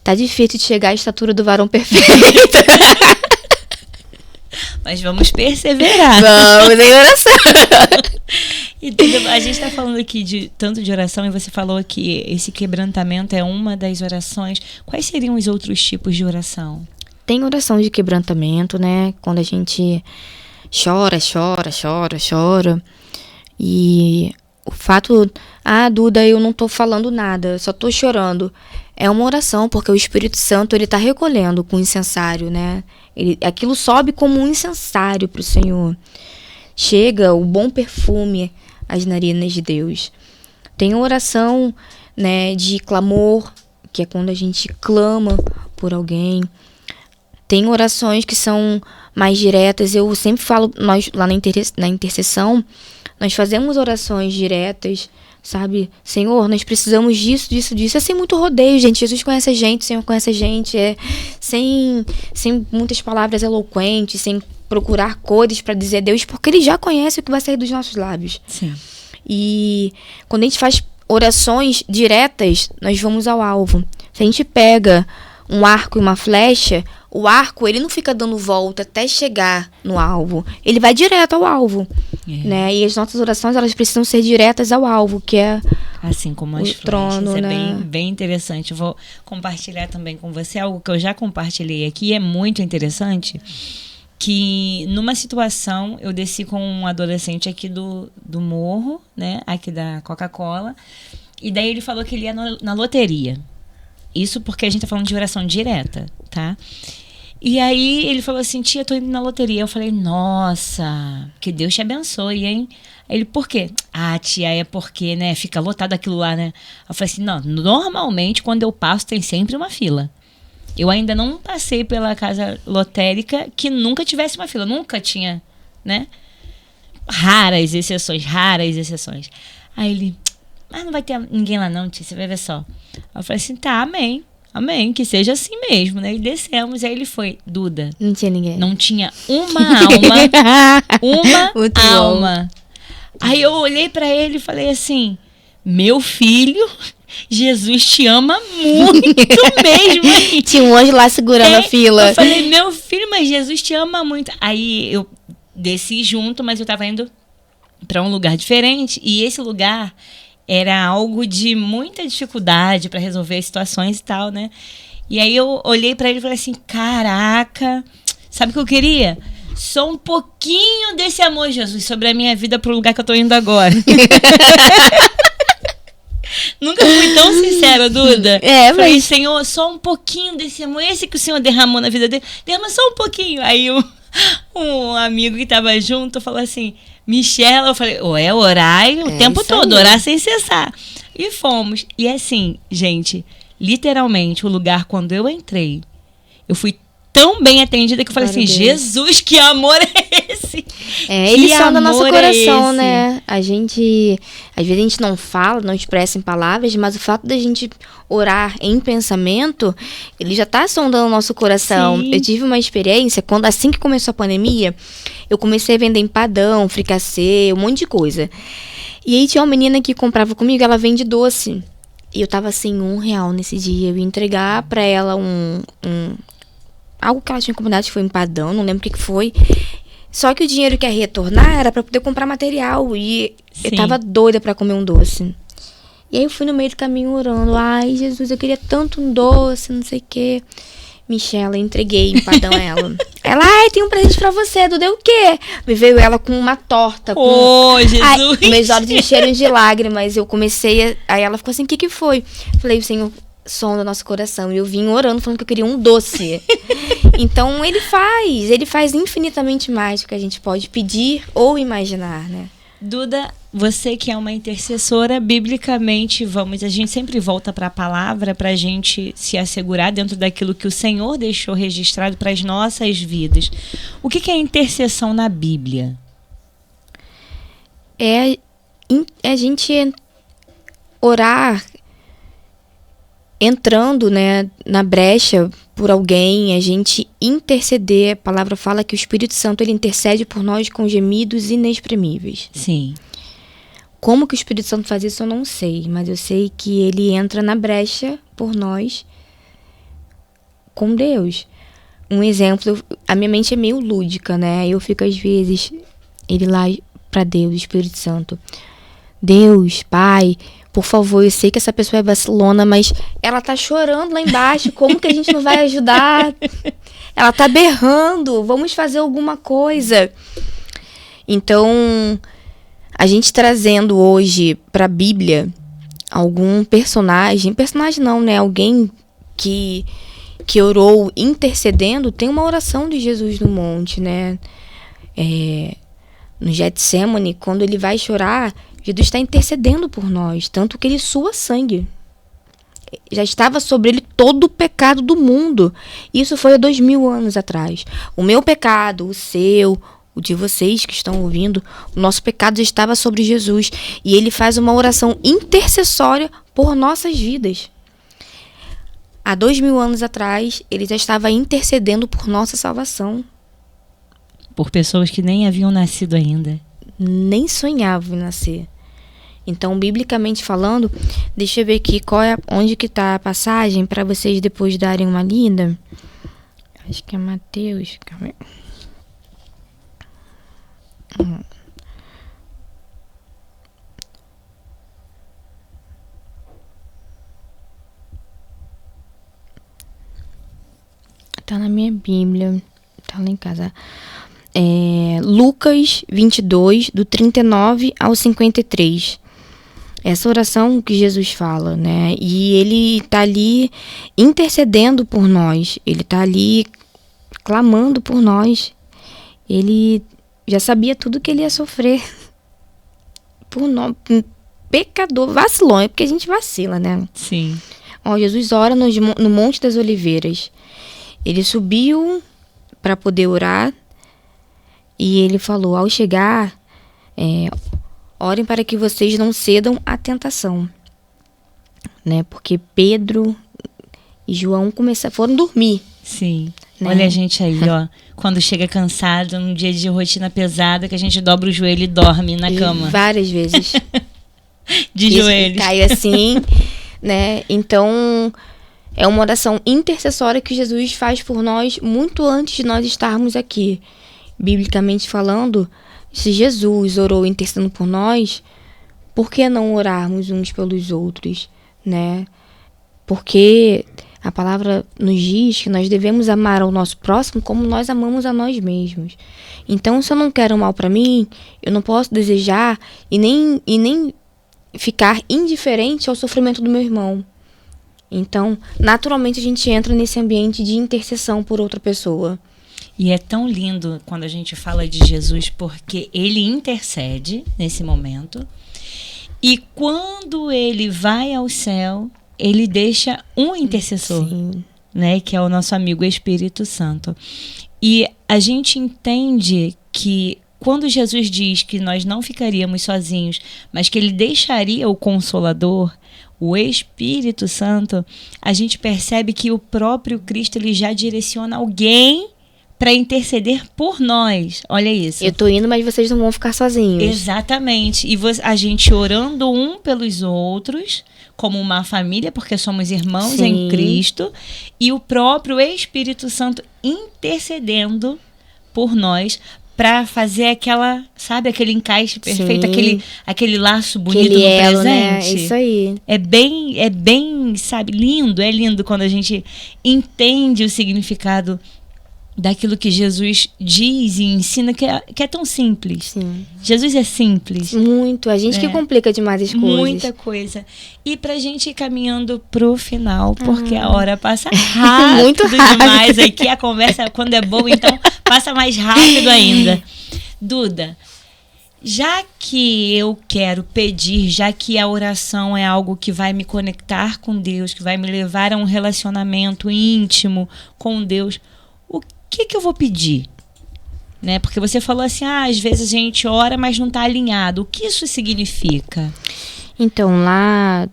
Tá difícil de chegar à estatura do varão perfeito. Mas vamos perseverar. Vamos em oração. E a gente está falando aqui tanto de oração, e você falou que esse quebrantamento é uma das orações. Quais seriam os outros tipos de oração? Tem oração de quebrantamento, né? Quando a gente chora. E o fato... Duda, eu não tô falando nada, eu só tô chorando. É uma oração, porque o Espírito Santo, ele tá recolhendo com o incensário, né? Aquilo sobe como um incensário pro Senhor. Chega o bom perfume às narinas de Deus. Tem a oração, né, de clamor, que é quando a gente clama por alguém. Tem orações que são mais diretas. Eu sempre falo, nós lá na intercessão, nós fazemos orações diretas, sabe? Senhor, nós precisamos disso. É sem muito rodeio, gente. Jesus conhece a gente, o Senhor conhece a gente. Sem muitas palavras eloquentes, sem procurar cores para dizer a Deus, porque Ele já conhece o que vai sair dos nossos lábios. Sim. E quando a gente faz orações diretas, nós vamos ao alvo. Se a gente pega um arco e uma flecha, o arco, ele não fica dando volta até chegar no alvo. Ele vai direto ao alvo. Né? E as nossas orações, elas precisam ser diretas ao alvo, que é assim como as flechas. Trono, é né? bem interessante. Eu vou compartilhar também com você algo que eu já compartilhei aqui. É muito interessante. Que numa situação, eu desci com um adolescente aqui do morro, né? Aqui da Coca-Cola. E daí ele falou que ele ia na loteria. Isso porque a gente tá falando de oração direta, tá? E aí ele falou assim, tia, tô indo na loteria. Eu falei, nossa, que Deus te abençoe, hein? Aí ele, por quê? Tia, é porque, né, fica lotado aquilo lá, né? Eu falei assim, não, normalmente quando eu passo tem sempre uma fila. Eu ainda não passei pela casa lotérica que nunca tivesse uma fila. Nunca tinha, né? Raras exceções. Aí ele, mas não vai ter ninguém lá não, tia, você vai ver só. Eu falei assim, tá, amém, que seja assim mesmo, né? E descemos, aí ele foi, Duda. Não tinha ninguém. Não tinha uma alma. Aí eu olhei pra ele e falei assim, meu filho, Jesus te ama muito mesmo. Hein? Tinha um anjo lá segurando a fila. Eu falei, meu filho, mas Jesus te ama muito. Aí eu desci junto, mas eu tava indo pra um lugar diferente, e esse lugar era algo de muita dificuldade para resolver situações e tal, né? E aí eu olhei para ele e falei assim, caraca, sabe o que eu queria? Só um pouquinho desse amor, Jesus, sobre a minha vida pro lugar que eu tô indo agora. Nunca fui tão sincera, Duda. Falei, Senhor, só um pouquinho desse amor, esse que o Senhor derramou na vida dele, derrama só um pouquinho. Aí um amigo que tava junto falou assim, Michela, eu falei, orar o tempo todo, orar sem cessar. E fomos. E assim, gente, literalmente, o lugar, quando eu entrei, eu fui tão bem atendida que eu falei assim, Jesus, que amor é esse? Ele sonda nosso coração, né? Às vezes a gente não fala, não expressa em palavras, mas o fato da gente orar em pensamento, ele já tá sondando o nosso coração. Sim. Eu tive uma experiência, assim que começou a pandemia, eu comecei a vender empadão, fricassê, um monte de coisa. E aí tinha uma menina que comprava comigo, ela vende doce. E eu tava sem R$1 nesse dia. Eu ia entregar pra ela algo que ela tinha combinado, que foi empadão, não lembro o que foi. Só que o dinheiro que ia retornar era pra poder comprar material. E Sim. Eu tava doida pra comer um doce. E aí eu fui no meio do caminho orando. Ai, Jesus, eu queria tanto um doce, não sei o quê. Michela, entreguei empadão a ela. Ela, tem um presente pra você, Duda, o quê? Me veio ela com uma torta. Jesus! Ai, meus olhos encheram de lágrimas. Eu comecei, aí ela ficou assim, o que foi? Falei, o Senhor sonda nosso coração. E eu vim orando, falando que eu queria um doce. Então, ele faz infinitamente mais do que a gente pode pedir ou imaginar, né? Duda, você que é uma intercessora, biblicamente, a gente sempre volta para a palavra para a gente se assegurar dentro daquilo que o Senhor deixou registrado para as nossas vidas. O que é intercessão na Bíblia? É a gente orar entrando, né, na brecha por alguém, a gente interceder. A palavra fala que o Espírito Santo, ele intercede por nós com gemidos inexprimíveis. Sim. Como que o Espírito Santo faz isso, eu não sei. Mas eu sei que ele entra na brecha por nós com Deus. Um exemplo, a minha mente é meio lúdica, né? Eu fico às vezes, ele lá pra Deus, o Espírito Santo. Deus, Pai, por favor, eu sei que essa pessoa é vacilona, mas ela tá chorando lá embaixo, como que a gente não vai ajudar? Ela tá berrando, vamos fazer alguma coisa. Então, a gente trazendo hoje pra Bíblia algum personagem não, né? Alguém que orou intercedendo, tem uma oração de Jesus no monte, né? No Getsemane, quando ele vai chorar, Jesus está intercedendo por nós, tanto que ele sua sangue. Já estava sobre ele todo o pecado do mundo. Isso foi há 2000 anos atrás. O meu pecado, o seu, o de vocês que estão ouvindo, o nosso pecado já estava sobre Jesus. E ele faz uma oração intercessória por nossas vidas. Há 2000 anos atrás, ele já estava intercedendo por nossa salvação. Por pessoas que nem haviam nascido ainda. Nem sonhavam em nascer. Então, biblicamente falando, deixa eu ver aqui onde que está a passagem para vocês depois darem uma lida. Acho que é Mateus. Calma aí. Tá na minha Bíblia. Tá lá em casa. Lucas 22, do 39 ao 53. Essa oração que Jesus fala, né? E ele tá ali intercedendo por nós. Ele tá ali clamando por nós. Ele já sabia tudo que ele ia sofrer. Por nós. Pecador, vacilou. É porque a gente vacila, né? Sim. Jesus ora no Monte das Oliveiras. Ele subiu para poder orar. E ele falou, ao chegar, orem para que vocês não cedam à tentação. Né? Porque Pedro e João foram dormir. Sim. Né? Olha a gente aí, ó. Quando chega cansado, num dia de rotina pesada, que a gente dobra o joelho e dorme na cama. Várias vezes. De joelhos. Cai assim, né? Então, é uma oração intercessória que Jesus faz por nós muito antes de nós estarmos aqui. Biblicamente falando, se Jesus orou intercedendo por nós, por que não orarmos uns pelos outros, né? Porque a palavra nos diz que nós devemos amar ao nosso próximo como nós amamos a nós mesmos. Então, se eu não quero mal para mim, eu não posso desejar e nem ficar indiferente ao sofrimento do meu irmão. Então, naturalmente, a gente entra nesse ambiente de intercessão por outra pessoa. E é tão lindo quando a gente fala de Jesus, porque ele intercede nesse momento. E quando ele vai ao céu, ele deixa um intercessor, né, que é o nosso amigo Espírito Santo. E a gente entende que quando Jesus diz que nós não ficaríamos sozinhos, mas que ele deixaria o Consolador, o Espírito Santo, a gente percebe que o próprio Cristo ele já direciona alguém para interceder por nós. Olha isso. Eu tô indo, mas vocês não vão ficar sozinhos. Exatamente. E a gente orando um pelos outros, como uma família, porque somos irmãos em Cristo, e o próprio Espírito Santo intercedendo por nós para fazer aquele encaixe perfeito, aquele laço bonito no presente. Né? Isso aí. É bem, sabe, lindo. É lindo quando a gente entende o significado daquilo que Jesus diz e ensina, que é tão simples. Sim. Jesus é simples. Muito. A gente que complica demais as coisas. Muita coisa. E pra gente ir caminhando pro final, porque a hora passa rápido, muito rápido demais aqui. A conversa, quando é boa, então passa mais rápido ainda. Duda, já que eu quero pedir, já que a oração é algo que vai me conectar com Deus, que vai me levar a um relacionamento íntimo com Deus, o que eu vou pedir? Né? Porque você falou assim, às vezes a gente ora, mas não está alinhado. O que isso significa? Então, lá,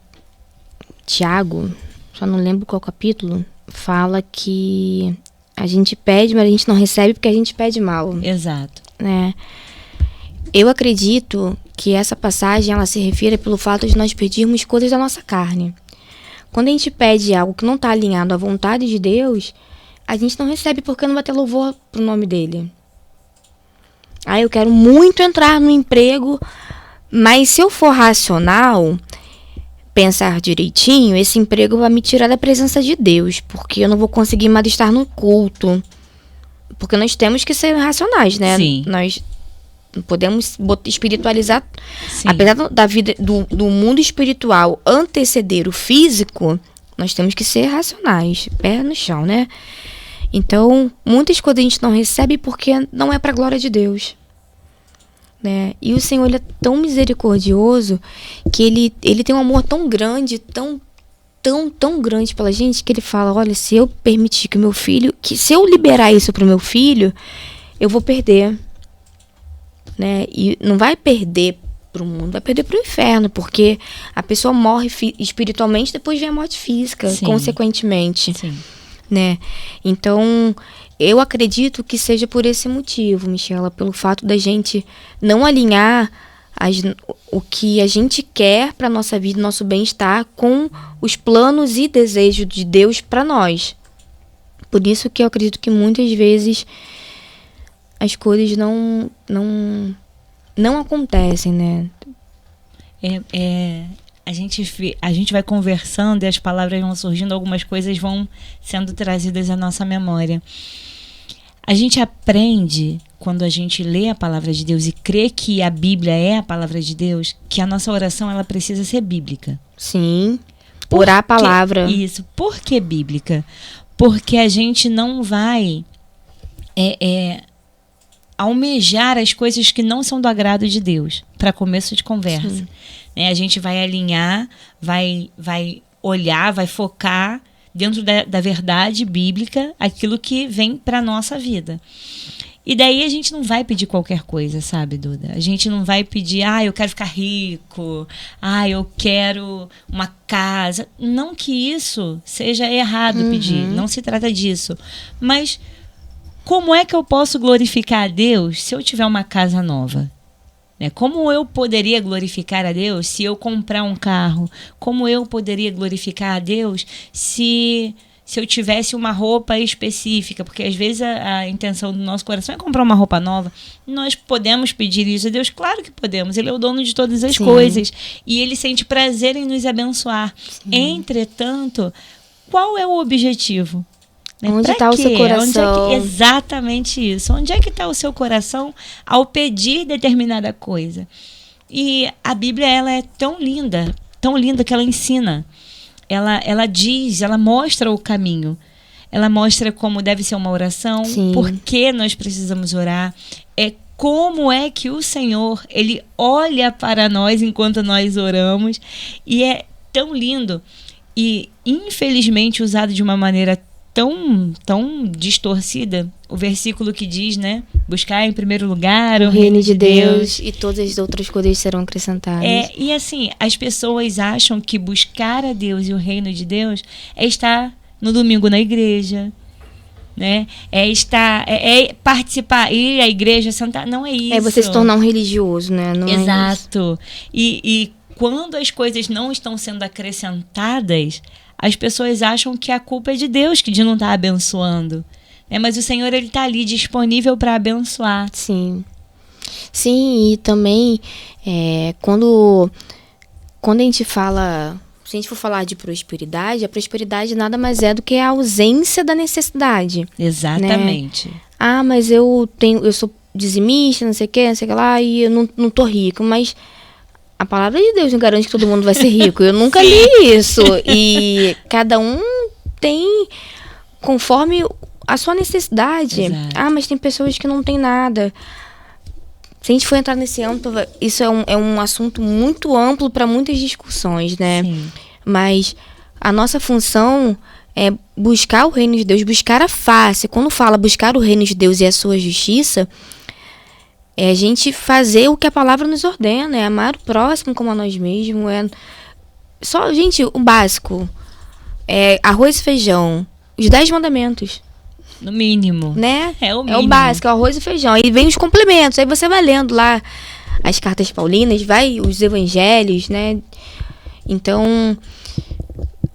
Tiago, só não lembro qual capítulo, fala que a gente pede, mas a gente não recebe porque a gente pede mal. Exato. Né? Eu acredito que essa passagem ela se refere pelo fato de nós pedirmos coisas da nossa carne. Quando a gente pede algo que não está alinhado à vontade de Deus, a gente não recebe porque não vai ter louvor pro nome dele. Eu quero muito entrar no emprego, mas se eu for racional, pensar direitinho, esse emprego vai me tirar da presença de Deus, porque eu não vou conseguir mais estar no culto. Porque nós temos que ser racionais, né? Sim. Nós não podemos espiritualizar. Sim. Apesar da vida, do mundo espiritual anteceder o físico, nós temos que ser racionais, pé no chão, né? Então, muitas coisas a gente não recebe porque não é para a glória de Deus, né? E o Senhor, ele é tão misericordioso que ele tem um amor tão grande, tão grande pela gente, que ele fala, olha, se eu permitir que o meu filho, se eu liberar isso pro meu filho, eu vou perder, né? E não vai perder pro mundo, vai perder pro inferno, porque a pessoa morre espiritualmente, depois vem a morte física, Sim. consequentemente. Sim. Né? Então, eu acredito que seja por esse motivo, Michela, pelo fato da gente não alinhar o que a gente quer para nossa vida, nosso bem-estar, com os planos e desejos de Deus para nós. Por isso que eu acredito que muitas vezes as coisas não acontecem, né? A gente vai conversando e as palavras vão surgindo, algumas coisas vão sendo trazidas à nossa memória. A gente aprende, quando a gente lê a palavra de Deus e crê que a Bíblia é a palavra de Deus, que a nossa oração ela precisa ser bíblica. Sim, orar a palavra. Isso. Por que bíblica? Porque a gente não vai almejar as coisas que não são do agrado de Deus, para começo de conversa. Sim. Né? A gente vai alinhar, vai olhar, vai focar dentro da verdade bíblica aquilo que vem para a nossa vida. E daí a gente não vai pedir qualquer coisa, sabe, Duda? A gente não vai pedir, eu quero ficar rico, eu quero uma casa. Não que isso seja errado pedir, não se trata disso. Mas como é que eu posso glorificar a Deus se eu tiver uma casa nova? Como eu poderia glorificar a Deus se eu comprar um carro? Como eu poderia glorificar a Deus se eu tivesse uma roupa específica? Porque às vezes a intenção do nosso coração é comprar uma roupa nova. Nós podemos pedir isso a Deus? Claro que podemos. Ele é o dono de todas as coisas. E Ele sente prazer em nos abençoar. Sim. Entretanto, qual é o objetivo? Onde está o seu coração? Exatamente isso. Onde é que está o seu coração ao pedir determinada coisa? E a Bíblia ela é tão linda que ela ensina. Ela diz, ela mostra o caminho. Ela mostra como deve ser uma oração, por que nós precisamos orar, como é que o Senhor ele olha para nós enquanto nós oramos. E é tão lindo e infelizmente usado de uma maneira tão distorcida, o versículo que diz, né? Buscar em primeiro lugar o reino de Deus e todas as outras coisas serão acrescentadas. E assim, as pessoas acham que buscar a Deus e o reino de Deus é estar no domingo na igreja, né? É participar, ir à igreja, sentar, não é isso. É você se tornar um religioso, né? Não Exato. E quando as coisas não estão sendo acrescentadas, as pessoas acham que a culpa é de Deus, que de não estar abençoando. Mas o Senhor ele está ali disponível para abençoar. Sim. Sim, e também quando a gente fala, se a gente for falar de prosperidade, a prosperidade nada mais é do que a ausência da necessidade. Exatamente. Né? Mas eu sou dizimista, não sei o que lá, e eu não tô rico, mas a palavra de Deus não garante que todo mundo vai ser rico. Eu nunca li isso. E cada um tem conforme a sua necessidade. Exato. Mas tem pessoas que não tem nada. Se a gente for entrar nesse âmbito, isso é um assunto muito amplo para muitas discussões, né? Sim. Mas a nossa função é buscar o reino de Deus, buscar a face. Quando fala buscar o reino de Deus e a sua justiça, é a gente fazer o que a palavra nos ordena, é amar o próximo como a nós mesmos, só, gente, o básico, arroz e feijão, os 10 mandamentos. No mínimo. Né? É o mínimo. É o básico, arroz e feijão. Aí vem os complementos, aí você vai lendo lá, as cartas paulinas, vai os evangelhos, né? Então,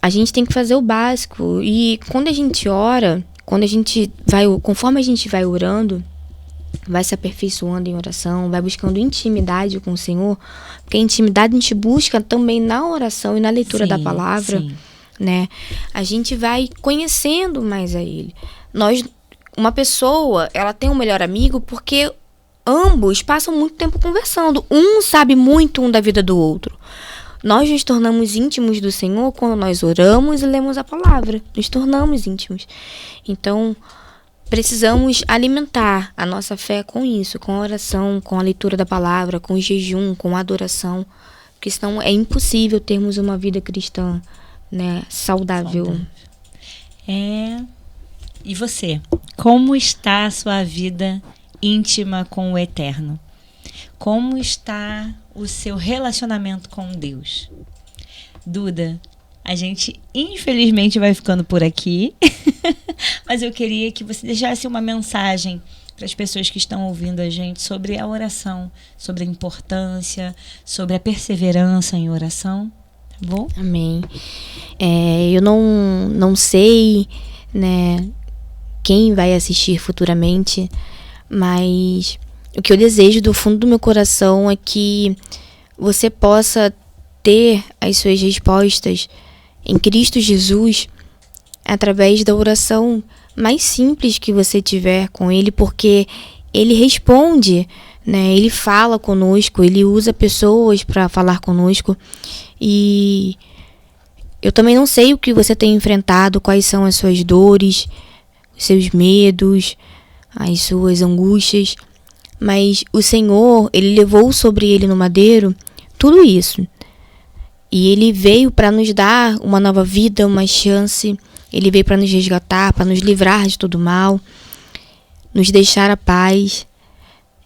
a gente tem que fazer o básico. E quando a gente ora, conforme a gente vai orando, vai se aperfeiçoando em oração, vai buscando intimidade com o Senhor, porque a intimidade a gente busca também na oração e na leitura da palavra, né? A gente vai conhecendo mais a Ele. Uma pessoa, ela tem um melhor amigo porque ambos passam muito tempo conversando. Um sabe muito da vida do outro. Nós nos tornamos íntimos do Senhor quando nós oramos e lemos a palavra. Nos tornamos íntimos. Então, precisamos alimentar a nossa fé com isso, com a oração, com a leitura da palavra, com o jejum, com a adoração. Porque senão é impossível termos uma vida cristã, né, saudável. E você? Como está a sua vida íntima com o Eterno? Como está o seu relacionamento com Deus? Duda, a gente infelizmente vai ficando por aqui, mas eu queria que você deixasse uma mensagem para as pessoas que estão ouvindo a gente sobre a oração, sobre a importância, sobre a perseverança em oração, tá bom? Amém. Eu não sei, né, quem vai assistir futuramente, mas o que eu desejo do fundo do meu coração é que você possa ter as suas respostas em Cristo Jesus através da oração mais simples que você tiver com Ele, porque Ele responde, né? Ele fala conosco, Ele usa pessoas para falar conosco. E eu também não sei o que você tem enfrentado, quais são as suas dores, os seus medos, as suas angústias, mas o Senhor, Ele levou sobre Ele no madeiro tudo isso. E Ele veio para nos dar uma nova vida, uma chance. Ele veio para nos resgatar, para nos livrar de todo mal, nos deixar a paz.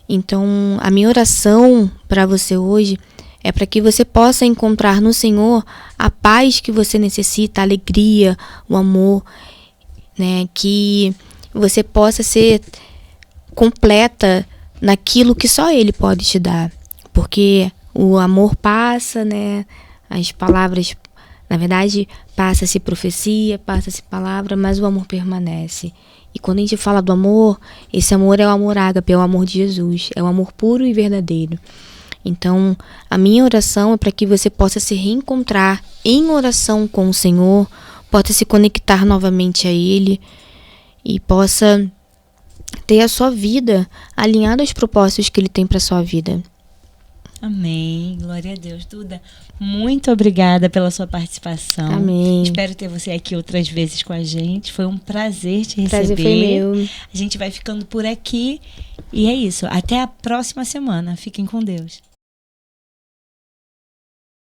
Então, a minha oração para você hoje é para que você possa encontrar no Senhor a paz que você necessita, a alegria, o amor, né? Que você possa ser completa naquilo que só Ele pode te dar. Porque o amor passa, né? As palavras, na verdade, passa-se profecia, passa-se palavra, mas o amor permanece. E quando a gente fala do amor, esse amor é o amor ágape, é o amor de Jesus, é o amor puro e verdadeiro. Então, a minha oração é para que você possa se reencontrar em oração com o Senhor, possa se conectar novamente a Ele e possa ter a sua vida alinhada aos propósitos que Ele tem para a sua vida. Amém. Glória a Deus. Duda, muito obrigada pela sua participação. Amém. Espero ter você aqui outras vezes com a gente. Foi um prazer te receber. Prazer foi meu. A gente vai ficando por aqui. E é isso. Até a próxima semana. Fiquem com Deus.